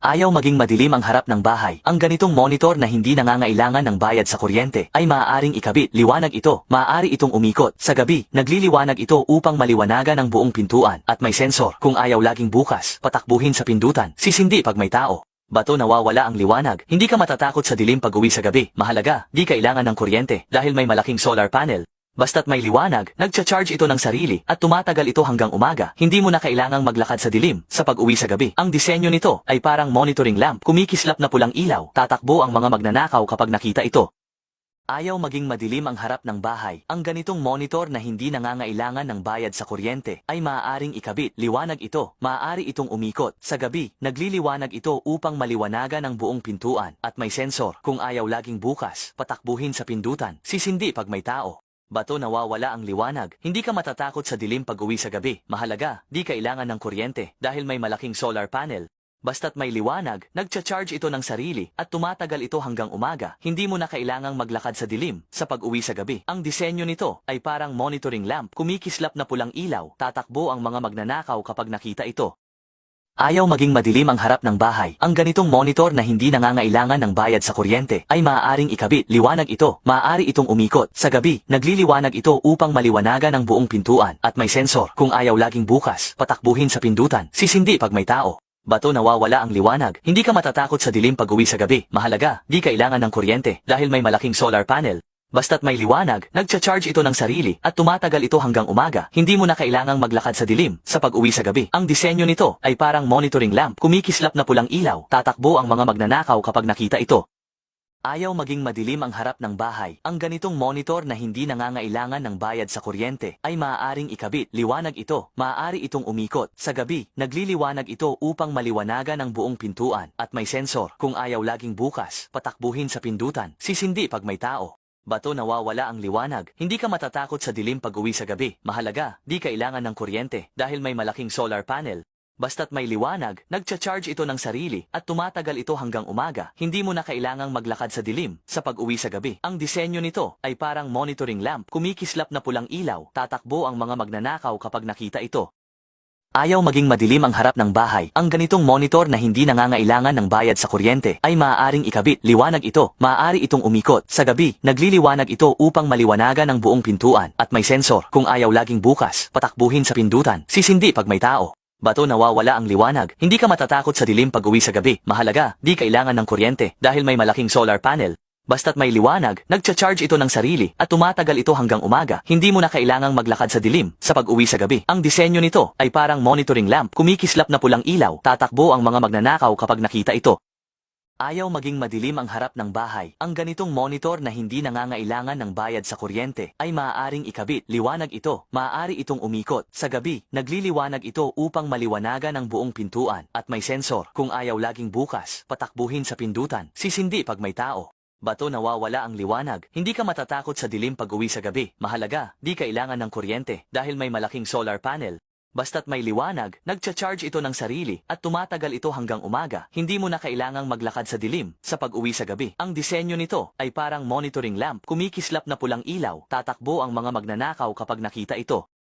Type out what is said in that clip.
Ayaw maging madilim ang harap ng bahay. Ang ganitong monitor na hindi nangangailangan ng bayad sa kuryente ay maaaring ikabit. Liwanag ito. Maaari itong umikot. Sa gabi, nagliliwanag ito upang maliwanagan ang buong pintuan. At may sensor. Kung ayaw laging bukas, patakbuhin sa pindutan. Sisindi pag may tao. Bato nawawala ang liwanag. Hindi ka matatakot sa dilim pag uwi sa gabi. Mahalaga, di kailangan ng kuryente dahil may malaking solar panel. Basta't may liwanag, nagcha-charge ito ng sarili at tumatagal ito hanggang umaga. Hindi mo na kailangang maglakad sa dilim sa pag-uwi sa gabi. Ang disenyo nito ay parang monitoring lamp. Kumikislap na pulang ilaw. Tatakbo ang mga magnanakaw kapag nakita ito. Ayaw maging madilim ang harap ng bahay. Ang ganitong monitor na hindi nangangailangan ng bayad sa kuryente ay maaaring ikabit. Liwanag ito. Maaari itong umikot. Sa gabi, nagliliwanag ito upang maliwanagan ang buong pintuan. At may sensor. Kung ayaw laging bukas, patakbuhin sa pindutan. Sisindi pag may tao. Bato nawawala ang liwanag. Hindi ka matatakot sa dilim pag uwi sa gabi. Mahalaga, di kailangan ng kuryente dahil may malaking solar panel. Basta't may liwanag, nagcha-charge ito ng sarili at tumatagal ito hanggang umaga. Hindi mo na kailangang maglakad sa dilim sa pag-uwi sa gabi. Ang disenyo nito ay parang monitoring lamp. Kumikislap na pulang ilaw. Tatakbo ang mga magnanakaw kapag nakita ito. Ayaw maging madilim ang harap ng bahay. Ang ganitong monitor na hindi nangangailangan ng bayad sa kuryente ay maaaring ikabit. Liwanag ito. Maaari itong umikot. Sa gabi, nagliliwanag ito upang maliwanagan ang buong pintuan. At may sensor. Kung ayaw laging bukas, patakbuhin sa pindutan. Sisindi pag may tao. Bato nawawala ang liwanag. Hindi ka matatakot sa dilim pag uwi sa gabi. Mahalaga, di kailangan ng kuryente dahil may malaking solar panel. Basta't may liwanag, nagcha-charge ito ng sarili at tumatagal ito hanggang umaga. Hindi mo na kailangang maglakad sa dilim sa pag-uwi sa gabi. Ang disenyo nito ay parang monitoring lamp. Kumikislap na pulang ilaw. Tatakbo ang mga magnanakaw kapag nakita ito. Ayaw maging madilim ang harap ng bahay. Ang ganitong monitor na hindi nangangailangan ng bayad sa kuryente ay maaaring ikabit. Liwanag ito. Maaari itong umikot. Sa gabi, nagliliwanag ito upang maliwanagan ang buong pintuan. At may sensor. Kung ayaw laging bukas, patakbuhin sa pindutan. Sisindi pag may tao. Bato nawawala ang liwanag. Hindi ka matatakot sa dilim pag uwi sa gabi. Mahalaga, di kailangan ng kuryente dahil may malaking solar panel. Basta't may liwanag, nagcha-charge ito ng sarili at tumatagal ito hanggang umaga. Hindi mo na kailangang maglakad sa dilim sa pag-uwi sa gabi. Ang disenyo nito ay parang monitoring lamp. Kumikislap na pulang ilaw. Tatakbo ang mga magnanakaw kapag nakita ito. Ayaw maging madilim ang harap ng bahay. Ang ganitong monitor na hindi nangangailangan ng bayad sa kuryente ay maaaring ikabit. Liwanag ito. Maaari itong umikot. Sa gabi, nagliliwanag ito upang maliwanagan ang buong pintuan. At may sensor. Kung ayaw laging bukas, patakbuhin sa pindutan. Sisindi pag may tao. Bato nawawala ang liwanag. Hindi ka matatakot sa dilim pag uwi sa gabi. Mahalaga, di kailangan ng kuryente dahil may malaking solar panel. Basta't may liwanag, nagcha-charge ito ng sarili at tumatagal ito hanggang umaga. Hindi mo na kailangang maglakad sa dilim sa pag-uwi sa gabi. Ang disenyo nito ay parang monitoring lamp. Kumikislap na pulang ilaw. Tatakbo ang mga magnanakaw kapag nakita ito. Ayaw maging madilim ang harap ng bahay. Ang ganitong monitor na hindi nangangailangan ng bayad sa kuryente ay maaaring ikabit. Liwanag ito. Maaari itong umikot. Sa gabi, nagliliwanag ito upang maliwanagan ang buong pintuan. At may sensor. Kung ayaw laging bukas, patakbuhin sa pindutan. Sisindi pag may tao. Bato nawawala ang liwanag. Hindi ka matatakot sa dilim pag uwi sa gabi. Mahalaga, di kailangan ng kuryente dahil may malaking solar panel. Basta't may liwanag, nagcha-charge ito ng sarili at tumatagal ito hanggang umaga. Hindi mo na kailangang maglakad sa dilim sa pag-uwi sa gabi. Ang disenyo nito ay parang monitoring lamp. Kumikislap na pulang ilaw. Tatakbo ang mga magnanakaw kapag nakita ito.